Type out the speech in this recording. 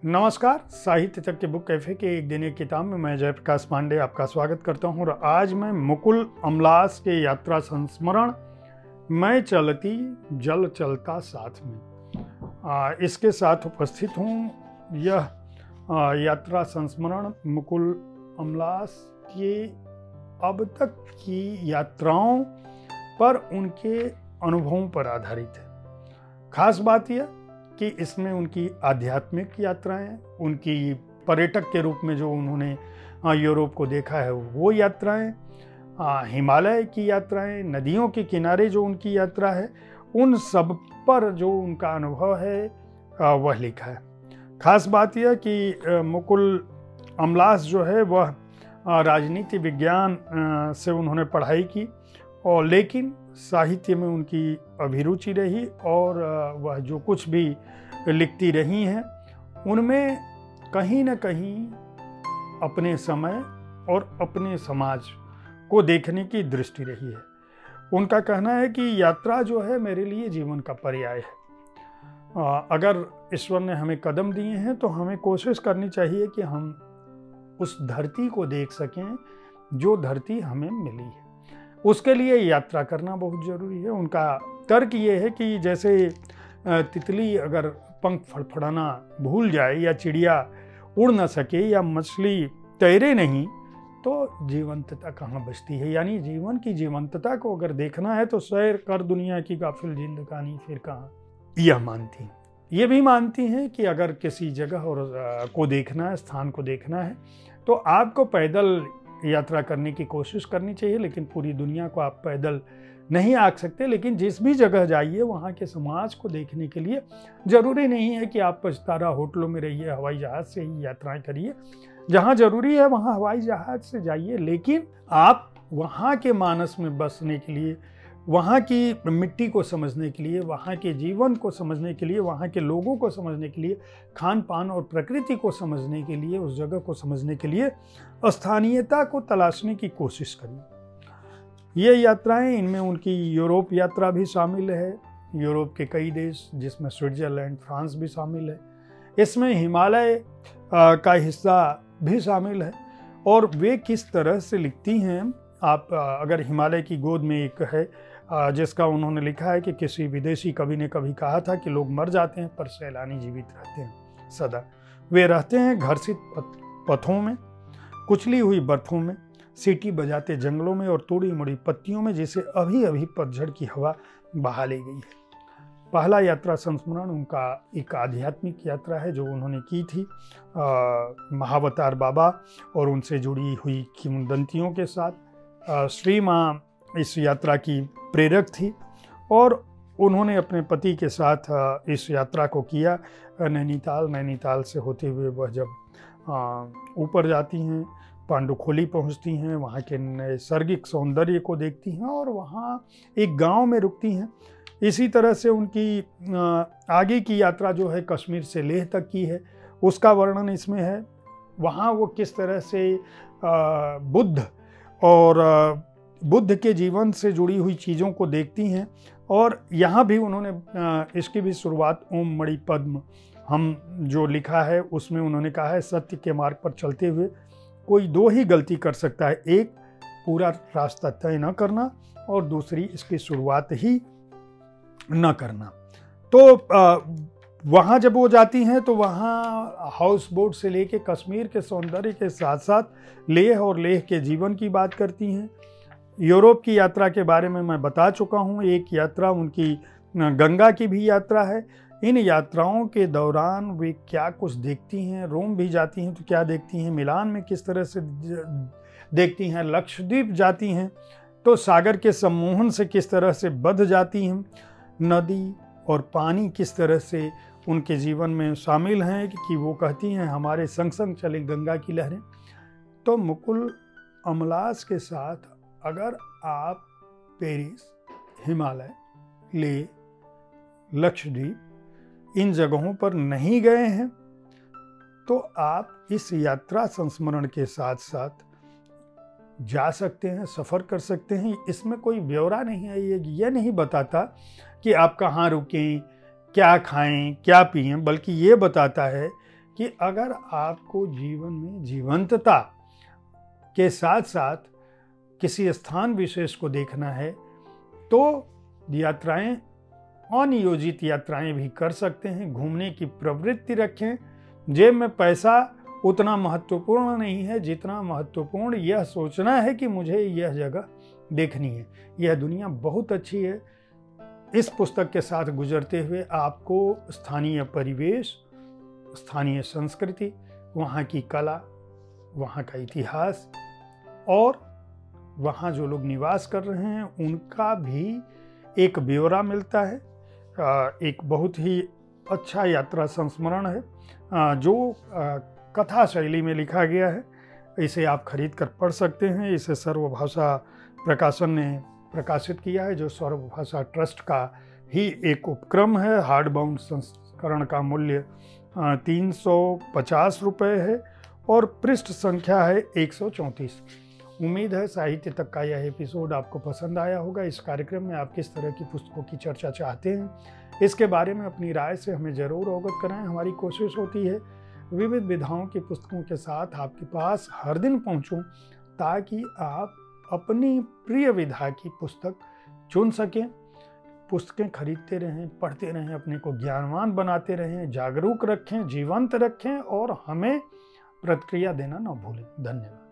नमस्कार, साहित्य तक के बुक कैफे के एक दिन एक किताब में मैं जयप्रकाश पांडे आपका स्वागत करता हूं। और आज मैं मुकुल अमलास के यात्रा संस्मरण मैं चलती जल चलता साथ में इसके साथ उपस्थित हूं। यह यात्रा संस्मरण मुकुल अमलास के अब तक की यात्राओं पर उनके अनुभवों पर आधारित है। खास बात यह कि इसमें उनकी आध्यात्मिक यात्राएं, उनकी पर्यटक के रूप में जो उन्होंने यूरोप को देखा है वो यात्राएं, हिमालय की यात्राएं, नदियों के किनारे जो उनकी यात्रा है, उन सब पर जो उनका अनुभव है वह लिखा है। खास बात यह कि मुकुल अमलास जो है वह राजनीति विज्ञान से उन्होंने पढ़ाई की और लेकिन साहित्य में उनकी अभिरुचि रही और वह जो कुछ भी लिखती रही हैं उनमें कहीं न कहीं अपने समय और अपने समाज को देखने की दृष्टि रही है। उनका कहना है कि यात्रा जो है मेरे लिए जीवन का पर्याय है। अगर ईश्वर ने हमें कदम दिए हैं तो हमें कोशिश करनी चाहिए कि हम उस धरती को देख सकें जो धरती हमें मिली है। उसके लिए यात्रा करना बहुत ज़रूरी है। उनका तर्क ये है कि जैसे तितली अगर पंख फड़फड़ाना भूल जाए या चिड़िया उड़ न सके या मछली तैरे नहीं तो जीवंतता कहाँ बचती है। यानी जीवन की जीवंतता को अगर देखना है तो सैर कर दुनिया की गाफिल जिंदगानी फिर कहाँ, यह मानती हैं। ये भी मानती हैं कि अगर किसी जगह और को देखना है, स्थान को देखना है तो आपको पैदल यात्रा करने की कोशिश करनी चाहिए, लेकिन पूरी दुनिया को आप पैदल नहीं आंक सकते। लेकिन जिस भी जगह जाइए वहाँ के समाज को देखने के लिए ज़रूरी नहीं है कि आप 5 तारा होटलों में रहिए, हवाई जहाज़ से ही यात्राएं करिए। जहाँ ज़रूरी है वहाँ हवाई जहाज़ से जाइए, लेकिन आप वहाँ के मानस में बसने के लिए, वहाँ की मिट्टी को समझने के लिए, वहाँ के जीवन को समझने के लिए, वहाँ के लोगों को समझने के लिए, खान पान और प्रकृति को समझने के लिए, उस जगह को समझने के लिए स्थानीयता को तलाशने की कोशिश करिए। ये यात्राएं, इनमें उनकी यूरोप यात्रा भी शामिल है, यूरोप के कई देश जिसमें स्विट्ज़रलैंड, फ्रांस भी शामिल है। इसमें हिमालय का हिस्सा भी शामिल है। और वे किस तरह से लिखती हैं, आप अगर हिमालय की गोद में एक है जिसका उन्होंने लिखा है कि किसी विदेशी कवि ने कभी कहा था कि लोग मर जाते हैं पर सैलानी जीवित रहते हैं सदा। वे रहते हैं घर्षित पथों में, कुचली हुई बर्फों में, सीटी बजाते जंगलों में और तोड़ी मुड़ी पत्तियों में जिसे अभी अभी पतझड़ की हवा बहा ले गई है। पहला यात्रा संस्मरण उनका एक आध्यात्मिक यात्रा है जो उन्होंने की थी महावतार बाबा और उनसे जुड़ी हुई किंवदंतियों के साथ। श्री माँ इस यात्रा की प्रेरक थी और उन्होंने अपने पति के साथ इस यात्रा को किया। नैनीताल से होते हुए वह जब ऊपर जाती हैं, पांडुखोली पहुंचती हैं, वहाँ के नैसर्गिक सौंदर्य को देखती हैं और वहाँ एक गांव में रुकती हैं। इसी तरह से उनकी आगे की यात्रा जो है कश्मीर से लेह तक की है, उसका वर्णन इसमें है। वहाँ वो किस तरह से बुद्ध और बुद्ध के जीवन से जुड़ी हुई चीज़ों को देखती हैं। और यहाँ भी उन्होंने इसकी भी शुरुआत ओम मणि पद्म हम जो लिखा है उसमें उन्होंने कहा है, सत्य के मार्ग पर चलते हुए कोई 2 ही गलती कर सकता है, एक पूरा रास्ता तय न करना और दूसरी इसकी शुरुआत ही न करना। तो वहाँ जब वो जाती हैं तो वहाँ हाउस बोट से लेके कश्मीर के सौंदर्य के साथ साथ लेह और लेह के जीवन की बात करती हैं। यूरोप की यात्रा के बारे में मैं बता चुका हूँ। एक यात्रा उनकी गंगा की भी यात्रा है। इन यात्राओं के दौरान वे क्या कुछ देखती हैं, रोम भी जाती हैं तो क्या देखती हैं, मिलान में किस तरह से देखती हैं, लक्षद्वीप जाती हैं तो सागर के सम्मोहन से किस तरह से बध जाती हैं, नदी और पानी किस तरह से उनके जीवन में शामिल हैं कि वो कहती हैं हमारे संग संग चले गंगा की लहरें। तो मुकुल अमलास के साथ अगर आप पेरिस, हिमालय, लेह, लक्षद्वीप इन जगहों पर नहीं गए हैं तो आप इस यात्रा संस्मरण के साथ साथ जा सकते हैं, सफ़र कर सकते हैं। इसमें कोई ब्यौरा नहीं है, ये नहीं बताता कि आप कहाँ रुकें, क्या खाएं, क्या पिएं, बल्कि ये बताता है कि अगर आपको जीवन में जीवंतता के साथ साथ किसी स्थान विशेष को देखना है तो यात्राएं, अनियोजित यात्राएं भी कर सकते हैं। घूमने की प्रवृत्ति रखें। जेब में पैसा उतना महत्वपूर्ण नहीं है जितना महत्वपूर्ण यह सोचना है कि मुझे यह जगह देखनी है, यह दुनिया बहुत अच्छी है। इस पुस्तक के साथ गुजरते हुए आपको स्थानीय परिवेश, स्थानीय संस्कृति, वहाँ की कला, वहाँ का इतिहास और वहाँ जो लोग निवास कर रहे हैं उनका भी एक ब्यौरा मिलता है। एक बहुत ही अच्छा यात्रा संस्मरण है जो कथा शैली में लिखा गया है। इसे आप खरीद कर पढ़ सकते हैं। इसे सर्वभाषा प्रकाशन ने प्रकाशित किया है, जो सर्वभाषा ट्रस्ट का ही एक उपक्रम है। हार्ड बाउंड संस्करण का मूल्य 350 रुपये है और पृष्ठ संख्या है 134। उम्मीद है साहित्य तक का यह एपिसोड आपको पसंद आया होगा। इस कार्यक्रम में आप किस तरह की पुस्तकों की चर्चा चाहते हैं, इसके बारे में अपनी राय से हमें ज़रूर अवगत कराएं। हमारी कोशिश होती है विविध विधाओं की पुस्तकों के साथ आपके पास हर दिन पहुंचूं, ताकि आप अपनी प्रिय विधा की पुस्तक चुन सकें। पुस्तकें खरीदते रहें, पढ़ते रहें, अपने को ज्ञानवान बनाते रहें, जागरूक रखें, जीवंत रखें और हमें प्रतिक्रिया देना न भूलें। धन्यवाद।